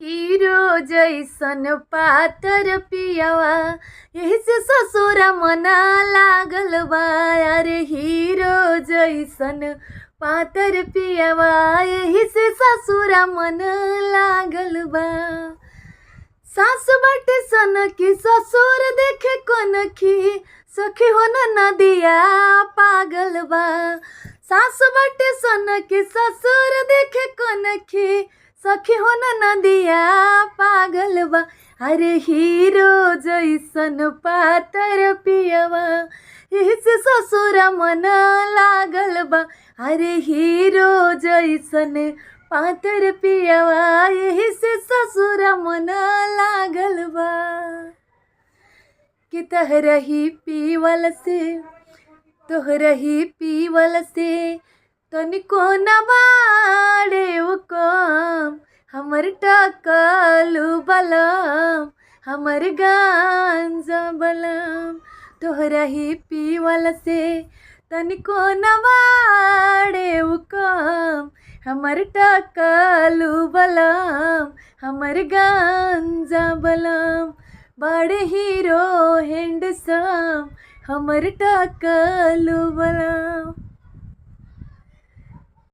Hero जैसन पातर पियवा यही से ससुरा मना लागल बा। अरे हीरो जैसन पातर पियवा यही से ससुरा मन लागल बा। सास बाटे सन की ससुर देखे कोन की सखी हो नदिया पागल बा। सास बाटे सन की ससुर देखे कोन की सखी हो नदिया पागल बा। अरे हीरो जैसन पातर पियवा यही से ससुरा मन लागल बा। अरे हीरो जैसन पातर पियवा यही से ससुरा मन लागल बा। कि तोहरही पीवल से तनिको न बाड़े वो कम। हमर टकलू बलम हमर गांजा बलम। तोहरही पीवल से तनिको न बाड़े वो कम। हमर टकलू बलम हमर गांजा बलम। बड़े हीरो हैंडसम हमर टकलू बलम।